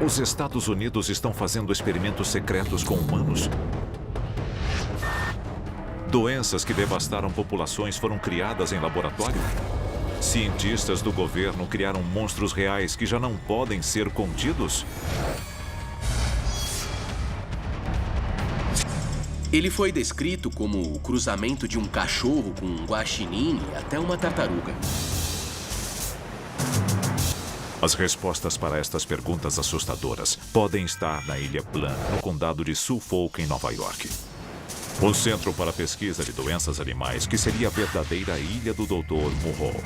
Os Estados Unidos estão fazendo experimentos secretos com humanos? Doenças que devastaram populações foram criadas em laboratório? Cientistas do governo criaram monstros reais que já não podem ser contidos? Ele foi descrito como o cruzamento de um cachorro com um guaxinim e até uma tartaruga. As respostas para estas perguntas assustadoras podem estar na Ilha Plan, no condado de Suffolk, em Nova York. Um centro para pesquisa de doenças animais que seria a verdadeira ilha do Dr. Murrow.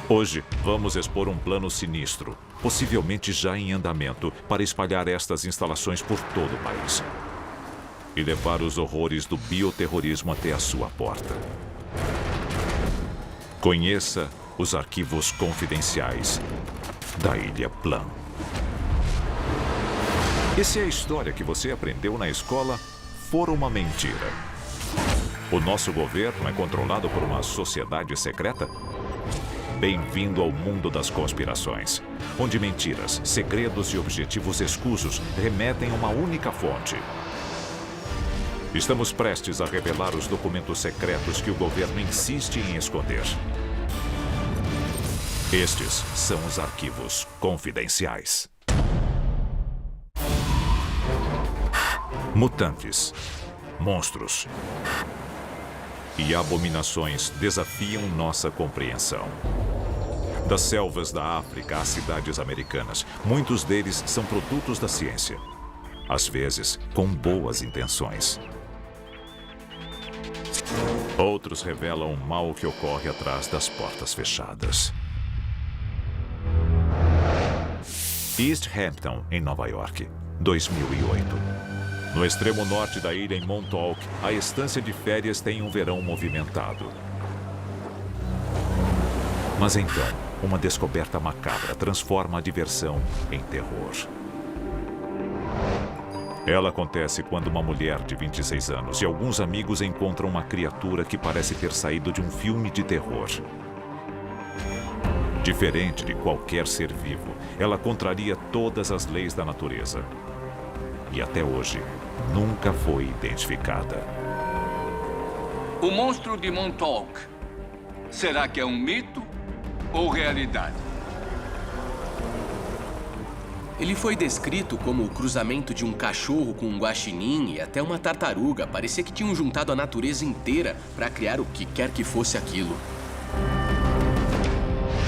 Hoje, vamos expor um plano sinistro, possivelmente já em andamento, para espalhar estas instalações por todo o país. E levar os horrores do bioterrorismo até a sua porta. Conheça os arquivos confidenciais da Ilha Plan. E se a história que você aprendeu na escola for uma mentira? O nosso governo é controlado por uma sociedade secreta? Bem-vindo ao mundo das conspirações, onde mentiras, segredos e objetivos escusos remetem a uma única fonte. Estamos prestes a revelar os documentos secretos que o governo insiste em esconder. Estes são os arquivos confidenciais. Mutantes, monstros e abominações desafiam nossa compreensão. Das selvas da África às cidades americanas, muitos deles são produtos da ciência. Às vezes, com boas intenções. Outros revelam o mal que ocorre atrás das portas fechadas. East Hampton, em Nova York, 2008. No extremo norte da ilha, em Montauk, a estância de férias tem um verão movimentado. Mas então, uma descoberta macabra transforma a diversão em terror. Ela acontece quando uma mulher de 26 anos e alguns amigos encontram uma criatura que parece ter saído de um filme de terror. Diferente de qualquer ser vivo, ela contraria todas as leis da natureza. E até hoje, nunca foi identificada. O monstro de Montauk. Será que é um mito ou realidade? Ele foi descrito como o cruzamento de um cachorro com um guaxinim e até uma tartaruga. Parecia que tinham juntado a natureza inteira para criar o que quer que fosse aquilo.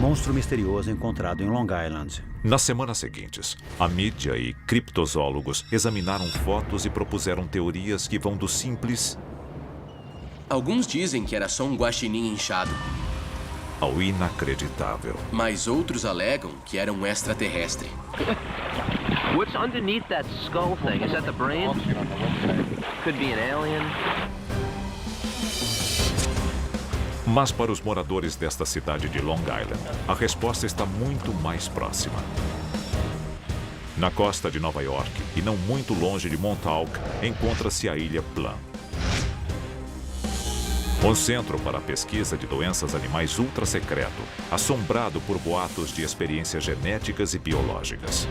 Monstro misterioso encontrado em Long Island. Nas semanas seguintes, a mídia e criptozoólogos examinaram fotos e propuseram teorias que vão do simples Alguns dizem que era só um guaxinim inchado, ao inacreditável. mas outros alegam que era um extraterrestre. What's underneath that skull thing? Is that the brain? Could be an alien. Mas para os moradores desta cidade de Long Island, a resposta está muito mais próxima. Na costa de Nova York, e não muito longe de Montauk, encontra-se a Ilha Plan. Um centro para a pesquisa de doenças animais ultra secreto, assombrado por boatos de experiências genéticas e biológicas.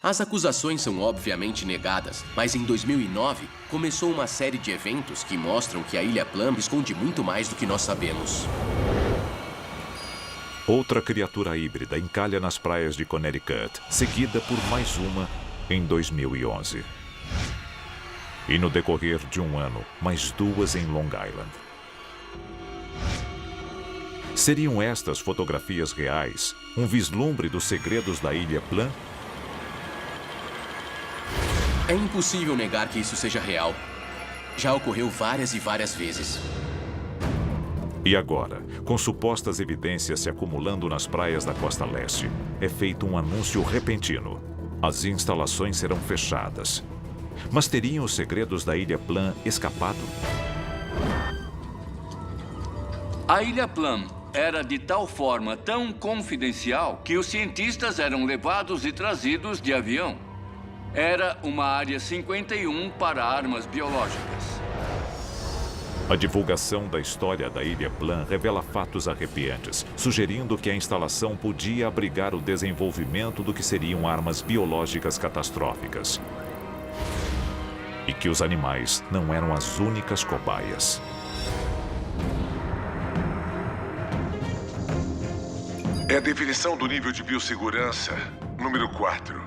As acusações são obviamente negadas, mas em 2009 começou uma série de eventos que mostram que a Ilha Plan esconde muito mais do que nós sabemos. Outra criatura híbrida encalha nas praias de Connecticut, seguida por mais uma em 2011. E no decorrer de um ano, mais duas em Long Island. Seriam estas fotografias reais um vislumbre dos segredos da Ilha Plan? É impossível negar que isso seja real. Já ocorreu várias e várias vezes. E agora, com supostas evidências se acumulando nas praias da costa leste, é feito um anúncio repentino. As instalações serão fechadas. Mas teriam os segredos da Ilha Plan escapado? A Ilha Plan era de tal forma tão confidencial que os cientistas eram levados e trazidos de avião. Era uma área 51 para armas biológicas. A divulgação da história da Ilha Plum revela fatos arrepiantes, sugerindo que a instalação podia abrigar o desenvolvimento do que seriam armas biológicas catastróficas. E que os animais não eram as únicas cobaias. É a definição do nível de biossegurança, número 4.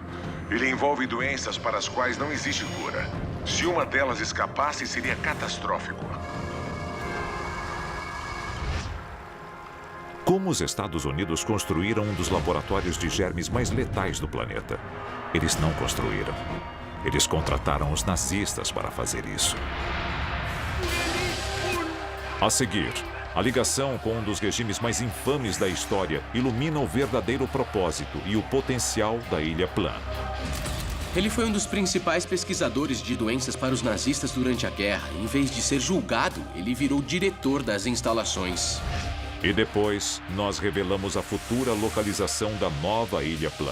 Ele envolve doenças para as quais não existe cura. Se uma delas escapasse, seria catastrófico. Como os Estados Unidos construíram um dos laboratórios de germes mais letais do planeta? Eles não construíram. Eles contrataram os nazistas para fazer isso. A seguir, a ligação com um dos regimes mais infames da história ilumina o verdadeiro propósito e o potencial da Ilha Plum. Ele foi um dos principais pesquisadores de doenças para os nazistas durante a guerra. Em vez de ser julgado, ele virou diretor das instalações. E depois, nós revelamos a futura localização da nova Ilha Plum.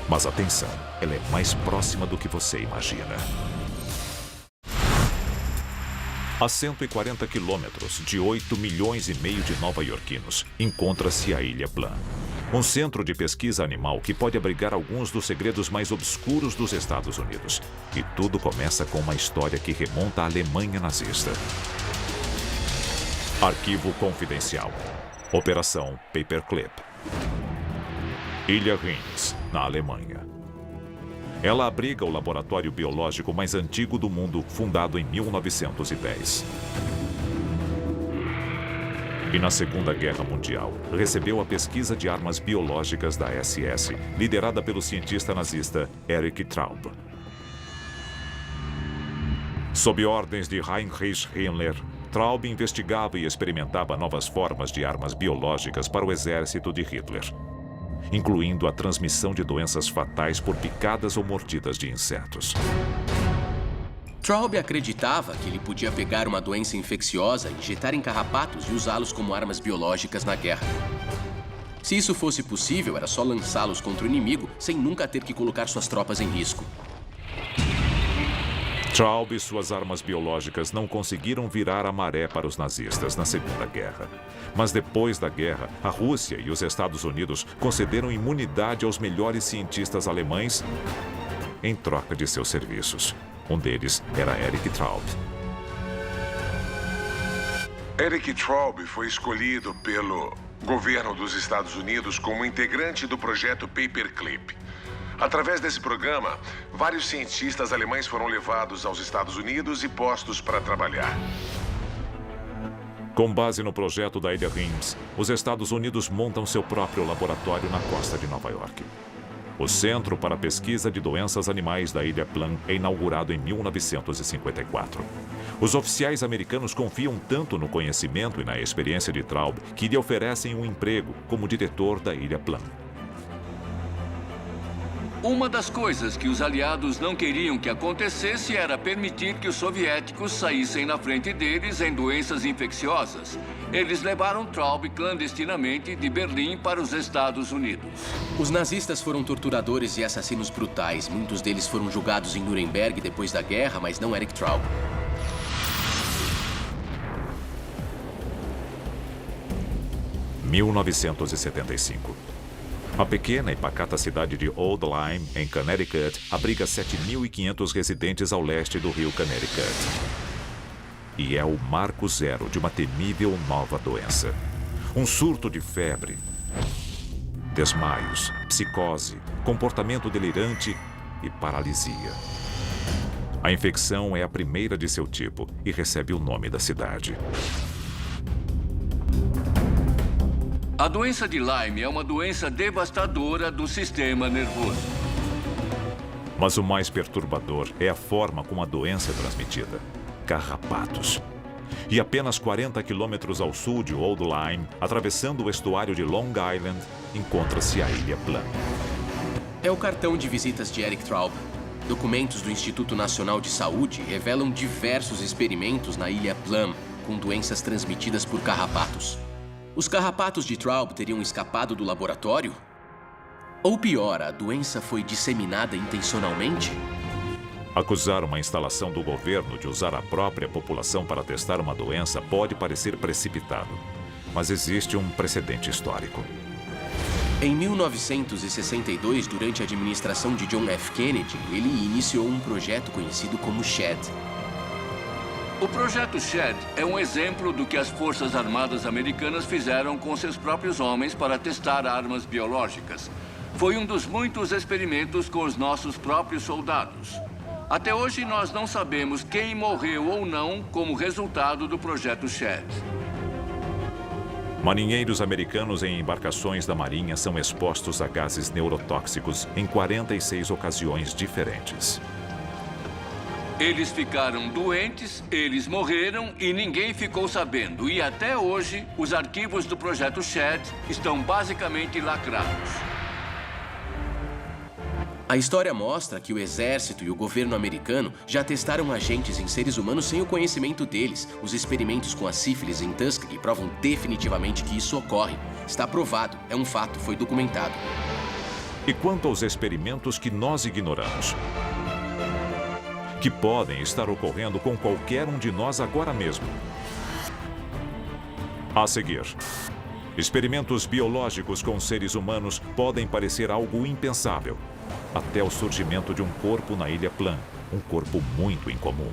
Mas atenção, ela é mais próxima do que você imagina. A 140 quilômetros de 8 milhões e meio de nova-iorquinos, encontra-se a Ilha Plum. Um centro de pesquisa animal que pode abrigar alguns dos segredos mais obscuros dos Estados Unidos. E tudo começa com uma história que remonta à Alemanha nazista. Arquivo confidencial. Operação Paperclip. Ilha Reims, na Alemanha. Ela abriga o laboratório biológico mais antigo do mundo, fundado em 1910. E na Segunda Guerra Mundial, recebeu a pesquisa de armas biológicas da SS, liderada pelo cientista nazista Erich Traub. Sob ordens de Heinrich Himmler, Traub investigava e experimentava novas formas de armas biológicas para o exército de Hitler, incluindo a transmissão de doenças fatais por picadas ou mordidas de insetos. Traub acreditava que ele podia pegar uma doença infecciosa, injetar em carrapatos e usá-los como armas biológicas na guerra. Se isso fosse possível, era só lançá-los contra o inimigo, sem nunca ter que colocar suas tropas em risco. Traub e suas armas biológicas não conseguiram virar a maré para os nazistas na Segunda Guerra. Mas depois da guerra, a Rússia e os Estados Unidos concederam imunidade aos melhores cientistas alemães em troca de seus serviços. Um deles era Erich Traub. Erich Traub foi escolhido pelo governo dos Estados Unidos como integrante do projeto Paperclip. Através desse programa, vários cientistas alemães foram levados aos Estados Unidos e postos para trabalhar. Com base no projeto da Ilha Reims, os Estados Unidos montam seu próprio laboratório na costa de Nova York. O Centro para a Pesquisa de Doenças Animais da Ilha Plum é inaugurado em 1954. Os oficiais americanos confiam tanto no conhecimento e na experiência de Traub que lhe oferecem um emprego como diretor da Ilha Plum. Uma das coisas que os aliados não queriam que acontecesse era permitir que os soviéticos saíssem na frente deles em doenças infecciosas. Eles levaram Traub clandestinamente de Berlim para os Estados Unidos. Os nazistas foram torturadores e assassinos brutais. Muitos deles foram julgados em Nuremberg depois da guerra, mas não Erich Traub. Em 1975. A pequena e pacata cidade de Old Lyme, em Connecticut, abriga 7.500 residentes ao leste do rio Connecticut. E é o marco zero de uma temível nova doença. Um surto de febre, desmaios, psicose, comportamento delirante e paralisia. A infecção é a primeira de seu tipo e recebe o nome da cidade. A doença de Lyme é uma doença devastadora do sistema nervoso. Mas o mais perturbador é a forma como a doença é transmitida. Carrapatos. E apenas 40 quilômetros ao sul de Old Lyme, atravessando o estuário de Long Island, encontra-se a Ilha Plum. É o cartão de visitas de Erich Traub. Documentos do Instituto Nacional de Saúde revelam diversos experimentos na Ilha Plum com doenças transmitidas por carrapatos. Os carrapatos de Traub teriam escapado do laboratório? Ou pior, a doença foi disseminada intencionalmente? Acusar uma instalação do governo de usar a própria população para testar uma doença pode parecer precipitado, mas existe um precedente histórico. Em 1962, durante a administração de John F. Kennedy, ele iniciou um projeto conhecido como SHAD. O projeto SHAD é um exemplo do que as Forças Armadas Americanas fizeram com seus próprios homens para testar armas biológicas. Foi um dos muitos experimentos com os nossos próprios soldados. Até hoje, nós não sabemos quem morreu ou não como resultado do projeto SHAD. Marinheiros americanos em embarcações da Marinha são expostos a gases neurotóxicos em 46 ocasiões diferentes. Eles ficaram doentes, eles morreram e ninguém ficou sabendo. E até hoje, os arquivos do projeto SHAD estão basicamente lacrados. A história mostra que o exército e o governo americano já testaram agentes em seres humanos sem o conhecimento deles. Os experimentos com a sífilis em Tuskegee provam definitivamente que isso ocorre. Está provado, é um fato, foi documentado. E quanto aos experimentos que nós ignoramos? Que podem estar ocorrendo com qualquer um de nós agora mesmo. A seguir, experimentos biológicos com seres humanos podem parecer algo impensável, até o surgimento de um corpo na Ilha Plum, um corpo muito incomum.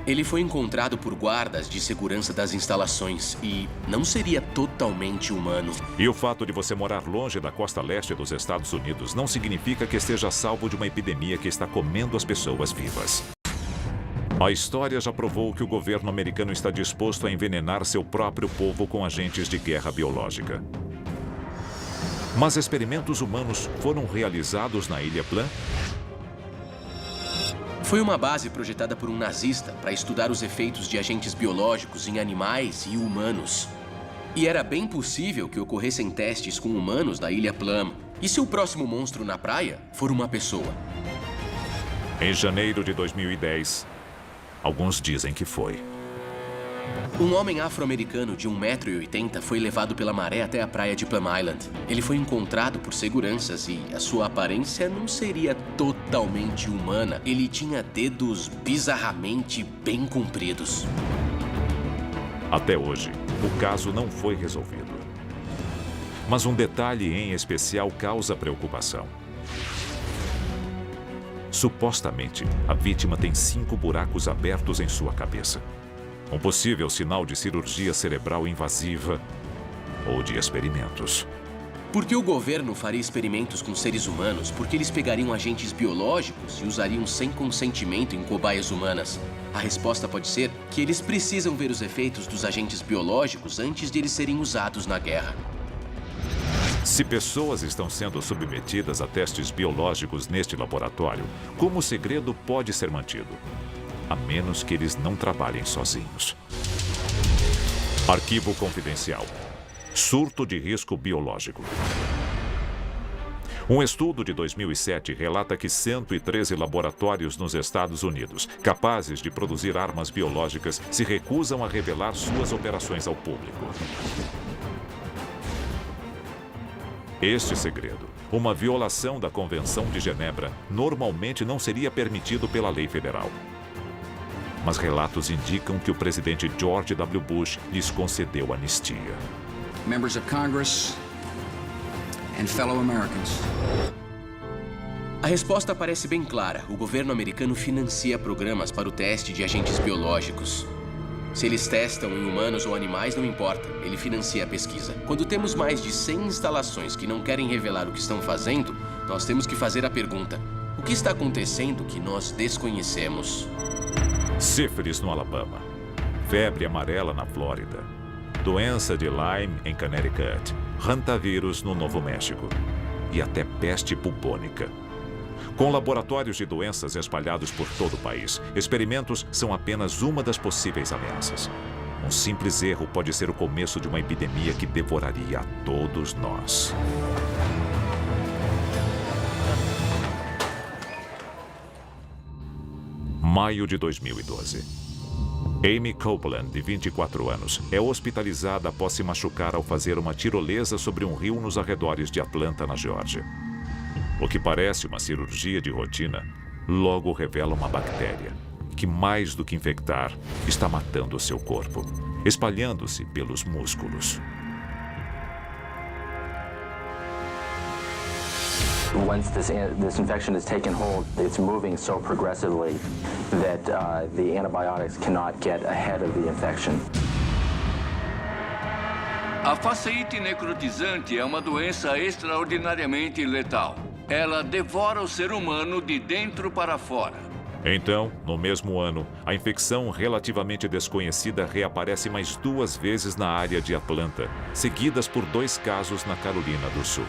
Ele foi encontrado por guardas de segurança das instalações e não seria totalmente humano. E o fato de você morar longe da costa leste dos Estados Unidos não significa que esteja a salvo de uma epidemia que está comendo as pessoas vivas. A história já provou que o governo americano está disposto a envenenar seu próprio povo com agentes de guerra biológica. Mas experimentos humanos foram realizados na Ilha Plum? Foi uma base projetada por um nazista para estudar os efeitos de agentes biológicos em animais e humanos. E era bem possível que ocorressem testes com humanos na Ilha Plum. E se o próximo monstro na praia for uma pessoa? Em janeiro de 2010, alguns dizem que foi. Um homem afro-americano de 1,80 m foi levado pela maré até a praia de Plum Island. Ele foi encontrado por seguranças e a sua aparência não seria totalmente humana. Ele tinha dedos bizarramente bem compridos. Até hoje, o caso não foi resolvido. Mas um detalhe em especial causa preocupação. Supostamente, a vítima tem 5 buracos abertos em sua cabeça. Um possível sinal de cirurgia cerebral invasiva ou de experimentos. Por que o governo faria experimentos com seres humanos? Porque eles pegariam agentes biológicos e usariam sem consentimento em cobaias humanas. A resposta pode ser que eles precisam ver os efeitos dos agentes biológicos antes de eles serem usados na guerra. Se pessoas estão sendo submetidas a testes biológicos neste laboratório, como o segredo pode ser mantido? A menos que eles não trabalhem sozinhos. Arquivo confidencial. Surto de risco biológico. Um estudo de 2007 relata que 113 laboratórios nos Estados Unidos, capazes de produzir armas biológicas, se recusam a revelar suas operações ao público. Este segredo, uma violação da Convenção de Genebra, normalmente não seria permitido pela lei federal. Mas relatos indicam que o presidente George W. Bush lhes concedeu anistia. Members of Congress and fellow Americans. A resposta parece bem clara. O governo americano financia programas para o teste de agentes biológicos. Se eles testam em humanos ou animais, não importa. Ele financia a pesquisa. Quando temos mais de 100 instalações que não querem revelar o que estão fazendo, nós temos que fazer a pergunta: o que está acontecendo que nós desconhecemos? Sífilis no Alabama, febre amarela na Flórida, doença de Lyme em Connecticut, hantavírus no Novo México e até peste bubônica. Com laboratórios de doenças espalhados por todo o país, experimentos são apenas uma das possíveis ameaças. Um simples erro pode ser o começo de uma epidemia que devoraria a todos nós. Maio de 2012. Amy Copeland, de 24 anos, é hospitalizada após se machucar ao fazer uma tirolesa sobre um rio nos arredores de Atlanta, na Geórgia. O que parece uma cirurgia de rotina, logo revela uma bactéria que, mais do que infectar, está matando o seu corpo, espalhando-se pelos músculos. Once this infection has taken hold, it's moving so progressively that the antibiotics cannot get ahead of the infection. A faceite necrotizante é uma doença extraordinariamente letal. Ela devora o ser humano de dentro para fora. Então, no mesmo ano, a infecção relativamente desconhecida reaparece mais 2 vezes na área de Atlanta, seguidas por 2 casos na Carolina do Sul.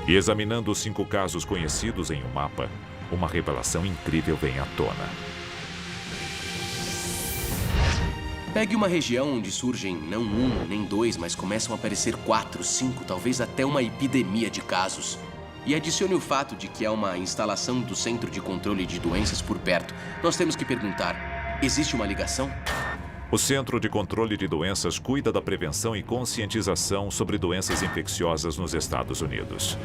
E examinando os 5 casos conhecidos em um mapa, uma revelação incrível vem à tona. Pegue uma região onde surgem não 1, nem 2, mas começam a aparecer 4, 5, talvez até uma epidemia de casos. E adicione o fato de que há uma instalação do Centro de Controle de Doenças por perto. Nós temos que perguntar, existe uma ligação? O Centro de Controle de Doenças cuida da prevenção e conscientização sobre doenças infecciosas nos Estados Unidos.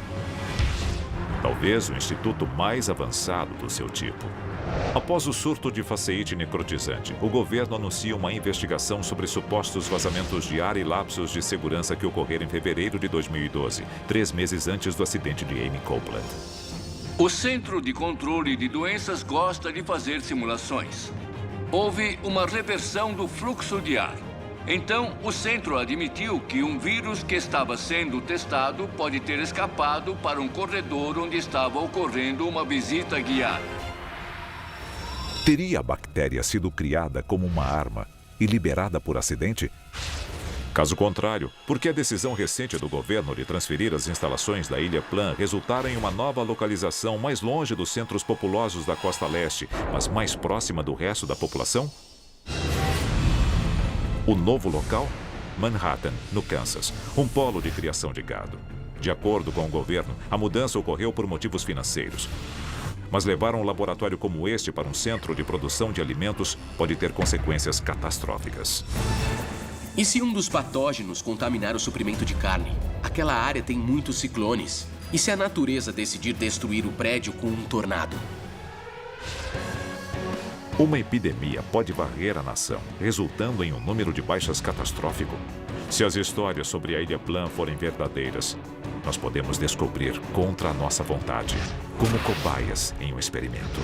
Talvez o instituto mais avançado do seu tipo. Após o surto de faceite necrotizante, o governo anuncia uma investigação sobre supostos vazamentos de ar e lapsos de segurança que ocorreram em fevereiro de 2012, 3 meses antes do acidente de Amy Copeland. O Centro de Controle de Doenças gosta de fazer simulações. Houve uma reversão do fluxo de ar. Então, o centro admitiu que um vírus que estava sendo testado pode ter escapado para um corredor onde estava ocorrendo uma visita guiada. Teria a bactéria sido criada como uma arma e liberada por acidente? Caso contrário, por que a decisão recente do governo de transferir as instalações da Ilha Plan resultara em uma nova localização mais longe dos centros populosos da costa leste, mas mais próxima do resto da população? O novo local? Manhattan, no Kansas, um polo de criação de gado. De acordo com o governo, a mudança ocorreu por motivos financeiros. Mas levar um laboratório como este para um centro de produção de alimentos pode ter consequências catastróficas. E se um dos patógenos contaminar o suprimento de carne? Aquela área tem muitos ciclones. E se a natureza decidir destruir o prédio com um tornado? Uma epidemia pode varrer a nação, resultando em um número de baixas catastrófico. Se as histórias sobre a Ilha Plan forem verdadeiras, nós podemos descobrir contra a nossa vontade, como cobaias em um experimento.